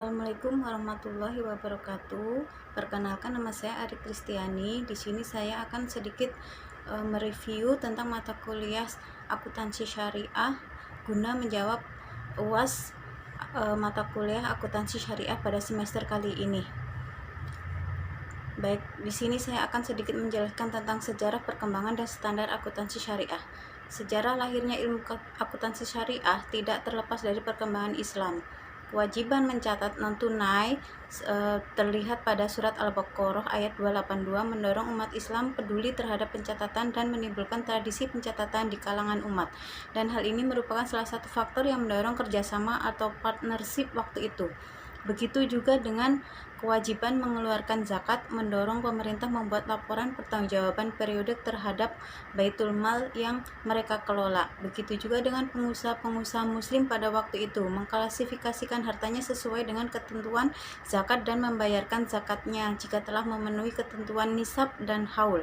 Assalamualaikum warahmatullahi wabarakatuh. Perkenalkan, nama saya Ari Kristiani. Di sini saya akan sedikit mereview tentang mata kuliah akuntansi syariah guna menjawab UAS mata kuliah akuntansi syariah pada semester kali ini. Baik, di sini saya akan sedikit menjelaskan tentang sejarah perkembangan dan standar akuntansi syariah. Sejarah lahirnya ilmu akuntansi syariah tidak terlepas dari perkembangan Islam. Kewajiban mencatat non tunai terlihat pada surat Al-Baqarah ayat 282 mendorong umat Islam peduli terhadap pencatatan dan menimbulkan tradisi pencatatan di kalangan umat. Dan hal ini merupakan salah satu faktor yang mendorong kerjasama atau partnership waktu itu. Begitu juga dengan kewajiban mengeluarkan zakat, mendorong pemerintah membuat laporan pertanggungjawaban periodik terhadap Baitul Mal yang mereka kelola. Begitu juga dengan pengusaha-pengusaha muslim pada waktu itu, mengklasifikasikan hartanya sesuai dengan ketentuan zakat dan membayarkan zakatnya jika telah memenuhi ketentuan nisab dan haul.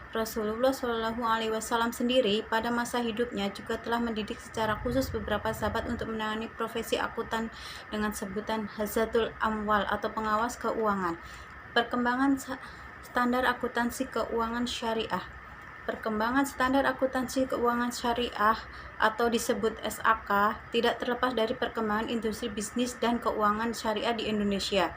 Rasulullah Shallallahu Alaihi Wasallam sendiri pada masa hidupnya juga telah mendidik secara khusus beberapa sahabat untuk menangani profesi akuntan dengan sebutan Hazatul Amwal atau pengawas keuangan. Perkembangan standar akuntansi keuangan syariah. Perkembangan standar akuntansi keuangan syariah atau disebut SAK tidak terlepas dari perkembangan industri bisnis dan keuangan syariah di Indonesia.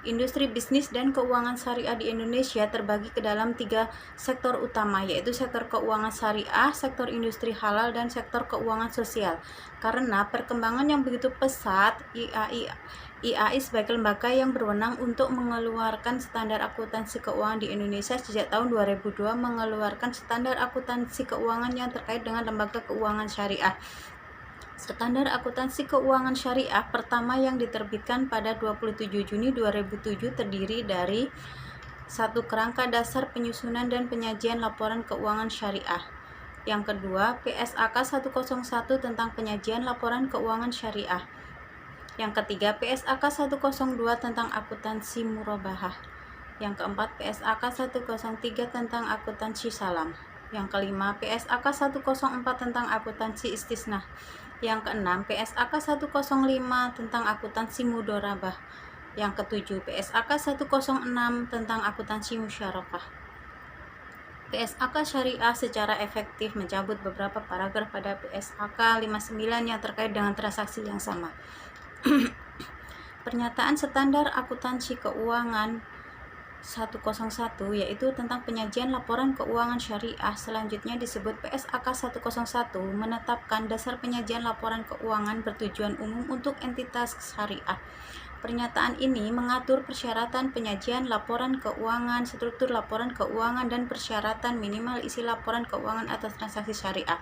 Industri bisnis dan keuangan syariah di Indonesia terbagi ke dalam 3 sektor utama, yaitu sektor keuangan syariah, sektor industri halal, dan sektor keuangan sosial. Karena perkembangan yang begitu pesat, IAI sebagai lembaga yang berwenang untuk mengeluarkan standar akuntansi keuangan di Indonesia sejak tahun 2002 mengeluarkan standar akuntansi keuangan yang terkait dengan lembaga keuangan syariah. Standar akuntansi keuangan syariah pertama yang diterbitkan pada 27 Juni 2007 terdiri dari 1. Kerangka dasar penyusunan dan penyajian laporan keuangan syariah. Yang kedua, PSAK 101 tentang penyajian laporan keuangan syariah. Yang ketiga, PSAK 102 tentang akuntansi murabahah. Yang keempat, PSAK 103 tentang akuntansi salam. Yang kelima, PSAK 104 tentang akuntansi istisna. Yang keenam, PSAK 105 tentang akuntansi mudharabah. Yang ketujuh, PSAK 106 tentang akuntansi musyarakah. PSAK syariah secara efektif mencabut beberapa paragraf pada PSAK 59 yang terkait dengan transaksi yang sama. Pernyataan standar akuntansi keuangan 101 yaitu tentang penyajian laporan keuangan syariah, selanjutnya disebut PSAK 101, menetapkan dasar penyajian laporan keuangan bertujuan umum untuk entitas syariah. Pernyataan ini mengatur persyaratan penyajian laporan keuangan, struktur laporan keuangan, dan persyaratan minimal isi laporan keuangan atas transaksi syariah.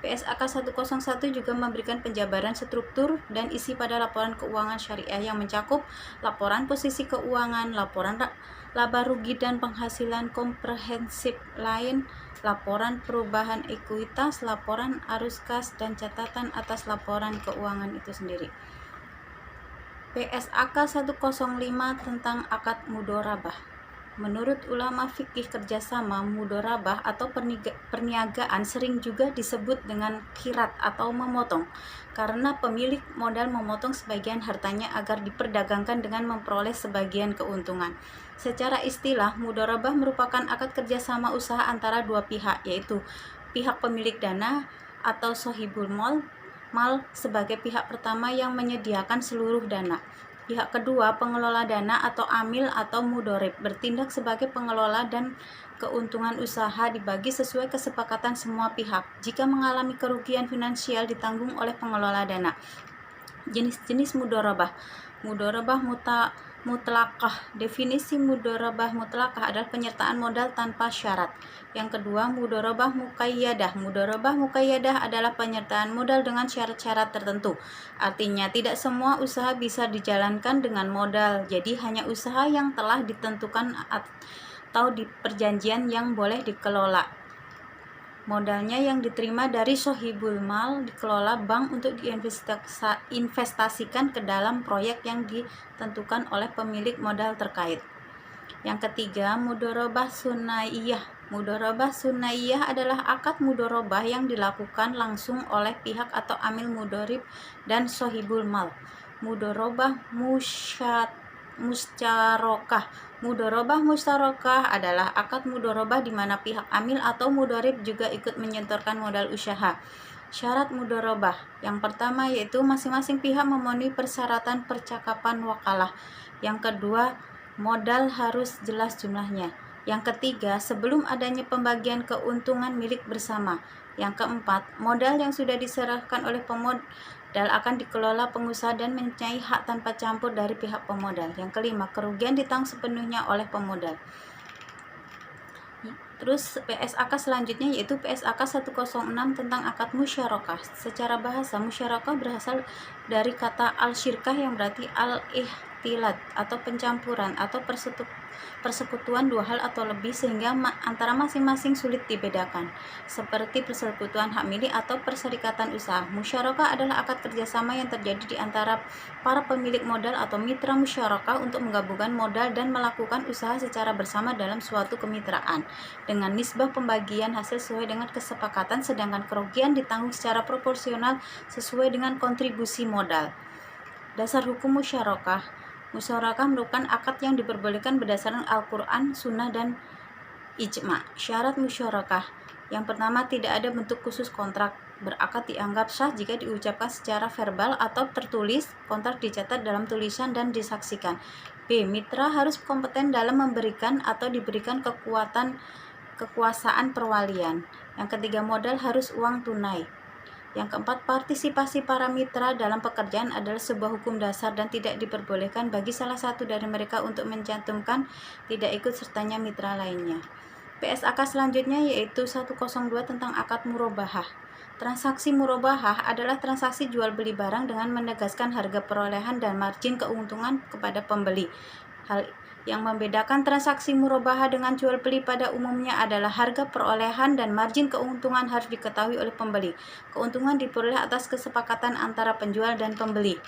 PSAK 101 juga memberikan penjabaran struktur dan isi pada laporan keuangan syariah yang mencakup laporan posisi keuangan, laporan laba rugi dan penghasilan komprehensif lain, laporan perubahan ekuitas, laporan arus kas, dan catatan atas laporan keuangan itu sendiri. PSAK 105 tentang akad mudharabah. Menurut ulama fikih, kerjasama mudharabah atau perniagaan sering juga disebut dengan khirat atau memotong, karena pemilik modal memotong sebagian hartanya agar diperdagangkan dengan memperoleh sebagian keuntungan. Secara istilah, mudharabah merupakan akad kerjasama usaha antara dua pihak, yaitu pihak pemilik dana atau sohibul mal sebagai pihak pertama yang menyediakan seluruh dana. Pihak kedua, pengelola dana atau amil atau mudorib, bertindak sebagai pengelola dan keuntungan usaha dibagi sesuai kesepakatan semua pihak. Jika mengalami kerugian finansial ditanggung oleh pengelola dana. Jenis-jenis mudharabah. Mudharabah mutlaqah. Definisi mudharabah mutlaqah adalah penyertaan modal tanpa syarat. Yang kedua, mudharabah muqayyadah. Mudharabah muqayyadah adalah penyertaan modal dengan syarat-syarat tertentu. Artinya, tidak semua usaha bisa dijalankan dengan modal. Jadi, hanya usaha yang telah ditentukan atau di perjanjian yang boleh dikelola. Modalnya yang diterima dari sohibul mal dikelola bank untuk diinvestasikan ke dalam proyek yang ditentukan oleh pemilik modal terkait. Yang ketiga, mudharabah sunaiyah. Mudharabah sunaiyah adalah akad mudharabah yang dilakukan langsung oleh pihak atau amil mudharib dan sohibul mal. Mudharabah musyarakah. Mudharabah musyarakah adalah akad mudharabah di mana pihak amil atau mudharib juga ikut menyetorkan modal usaha. Syarat mudharabah yang pertama yaitu masing-masing pihak memenuhi persyaratan percakapan wakalah. Yang kedua, modal harus jelas jumlahnya. Yang ketiga, sebelum adanya pembagian keuntungan milik bersama. Yang keempat, modal yang sudah diserahkan oleh pemodal akan dikelola pengusaha dan mempunyai hak tanpa campur dari pihak pemodal. Yang kelima, kerugian ditanggung sepenuhnya oleh pemodal. Terus PSAK selanjutnya yaitu PSAK 106 tentang akad musyarakah. Secara bahasa, musyarakah berasal dari kata al-syirkah yang berarti al-ihtilat atau pencampuran atau persekutuan dua hal atau lebih sehingga antara masing-masing sulit dibedakan, seperti persekutuan hak milik atau perserikatan usaha. Musyarakah adalah akad kerjasama yang terjadi di antara para pemilik modal atau mitra musyarakah untuk menggabungkan modal dan melakukan usaha secara bersama dalam suatu kemitraan dengan nisbah pembagian hasil sesuai dengan kesepakatan, sedangkan kerugian ditanggung secara proporsional sesuai dengan kontribusi modal. Dasar hukum musyarakah. Musyarakah merupakan akad yang diperbolehkan berdasarkan Al-Quran, Sunnah, dan Ijma. Syarat musyarakah. Yang pertama, tidak ada bentuk khusus kontrak. Berakad dianggap sah jika diucapkan secara verbal atau tertulis. Kontrak dicatat dalam tulisan dan disaksikan. B. Mitra harus kompeten dalam memberikan atau diberikan kekuasaan perwalian. Yang ketiga, modal harus uang tunai. Yang keempat, partisipasi para mitra dalam pekerjaan adalah sebuah hukum dasar dan tidak diperbolehkan bagi salah satu dari mereka untuk mencantumkan tidak ikut sertanya mitra lainnya. PSAK selanjutnya yaitu 102 tentang akad murabahah. Transaksi murabahah adalah transaksi jual beli barang dengan menegaskan harga perolehan dan margin keuntungan kepada pembeli. Hal yang membedakan transaksi murabahah dengan jual beli pada umumnya adalah harga perolehan dan margin keuntungan harus diketahui oleh pembeli. Keuntungan diperoleh atas kesepakatan antara penjual dan pembeli.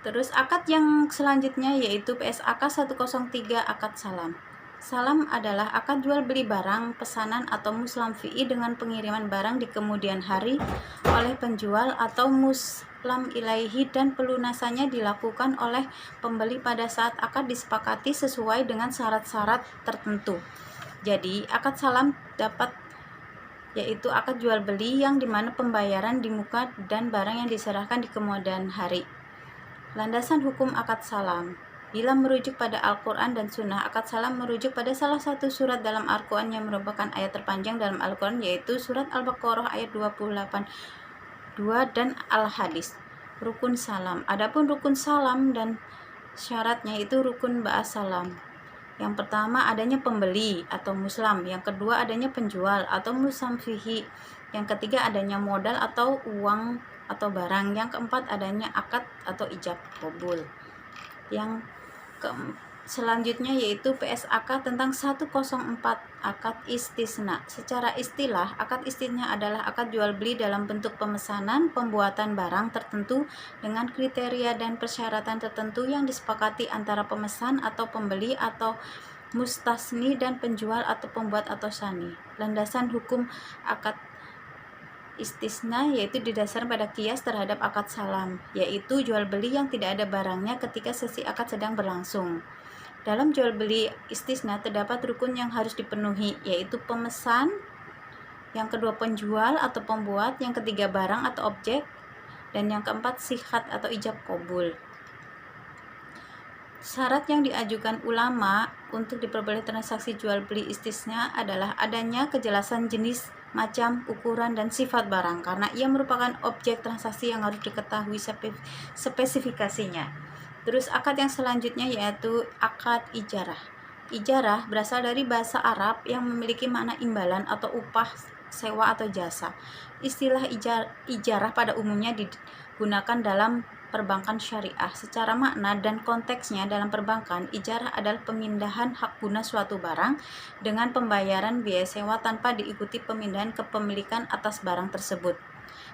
Terus akad yang selanjutnya yaitu PSAK 103 akad salam. Salam adalah akad jual beli barang, pesanan atau muslam fi'i dengan pengiriman barang di kemudian hari oleh penjual atau muslam ilaihi dan pelunasannya dilakukan oleh pembeli pada saat akad disepakati sesuai dengan syarat-syarat tertentu. Jadi, akad salam dapat yaitu akad jual beli yang dimana pembayaran di muka dan barang yang diserahkan di kemudian hari. Landasan hukum akad salam. Bila merujuk pada Al-Quran dan Sunnah, akad salam merujuk pada salah satu surat dalam Al-Quran yang merupakan ayat terpanjang dalam Al-Quran, yaitu surat Al-Baqarah ayat 28 2 dan Al-Hadis. Rukun salam. Adapun rukun salam dan syaratnya itu rukun ba'as salam. Yang pertama adanya pembeli atau muslam, yang kedua adanya penjual atau musam fihi, yang ketiga adanya modal atau uang atau barang, yang keempat adanya akad atau ijab qabul. Yang selanjutnya yaitu PSAK tentang 104 akad istisna. Secara istilah, akad istisna adalah akad jual beli dalam bentuk pemesanan pembuatan barang tertentu dengan kriteria dan persyaratan tertentu yang disepakati antara pemesan atau pembeli atau mustasni dan penjual atau pembuat atau sani. Landasan hukum akad istisna yaitu didasarkan pada kias terhadap akad salam, yaitu jual beli yang tidak ada barangnya ketika sesi akad sedang berlangsung. Dalam jual beli istisna terdapat rukun yang harus dipenuhi, yaitu pemesan, yang kedua penjual atau pembuat, yang ketiga barang atau objek, dan yang keempat sihat atau ijab qabul. Syarat yang diajukan ulama untuk diperboleh transaksi jual beli istisna adalah adanya kejelasan jenis, macam, ukuran, dan sifat barang, karena ia merupakan objek transaksi yang harus diketahui spesifikasinya. Terus akad yang selanjutnya yaitu akad ijarah. Ijarah berasal dari bahasa Arab yang memiliki makna imbalan atau upah, sewa atau jasa. Istilah ijarah pada umumnya digunakan dalam perbankan syariah. Secara makna dan konteksnya dalam perbankan, ijarah adalah pemindahan hak guna suatu barang dengan pembayaran biaya sewa tanpa diikuti pemindahan kepemilikan atas barang tersebut.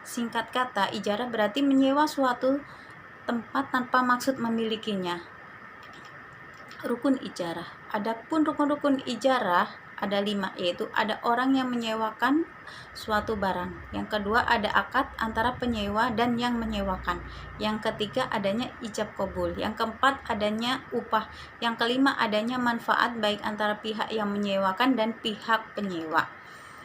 Singkat kata, ijarah berarti menyewa suatu tempat tanpa maksud memilikinya. Rukun ijarah. Adapun rukun-rukun ijarah ada 5, yaitu ada orang yang menyewakan suatu barang. Yang kedua ada akad antara penyewa dan yang menyewakan. Yang ketiga adanya ijab kabul. Yang keempat adanya upah. Yang kelima adanya manfaat baik antara pihak yang menyewakan dan pihak penyewa.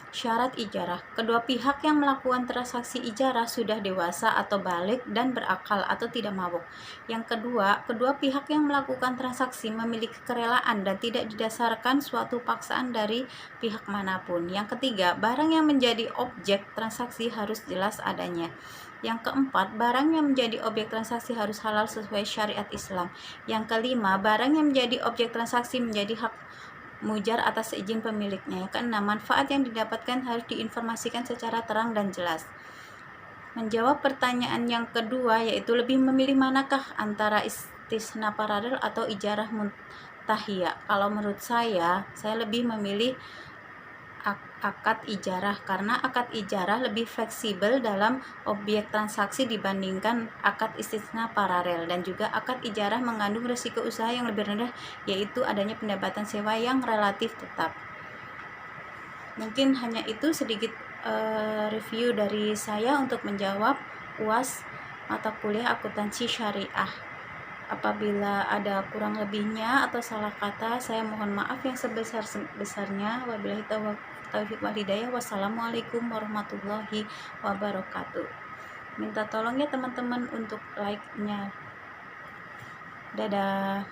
Syarat ijarah. Kedua pihak yang melakukan transaksi ijarah sudah dewasa atau balik dan berakal atau tidak mabuk. Yang kedua, kedua pihak yang melakukan transaksi memiliki kerelaan dan tidak didasarkan suatu paksaan dari pihak manapun. Yang ketiga, barang yang menjadi objek transaksi harus jelas adanya. Yang keempat, barang yang menjadi objek transaksi harus halal sesuai syariat Islam. Yang kelima, barang yang menjadi objek transaksi menjadi hak mujar atas izin pemiliknya. Yang keenam, manfaat yang didapatkan harus diinformasikan secara terang dan jelas. Menjawab pertanyaan yang kedua, yaitu lebih memilih manakah antara istisna paralel atau ijarah muntahiyah. Kalau menurut saya lebih memilih akad ijarah, karena akad ijarah lebih fleksibel dalam objek transaksi dibandingkan akad istisna paralel, dan juga akad ijarah mengandung risiko usaha yang lebih rendah, yaitu adanya pendapatan sewa yang relatif tetap. Mungkin hanya itu sedikit review dari saya untuk menjawab UAS mata kuliah akuntansi syariah. Apabila ada kurang lebihnya atau salah kata, saya mohon maaf yang sebesar-besarnya. Wabillahi taufiq wal hidayah. Wassalamualaikum warahmatullahi wabarakatuh. Minta tolong ya teman-teman untuk like-nya. Dadah.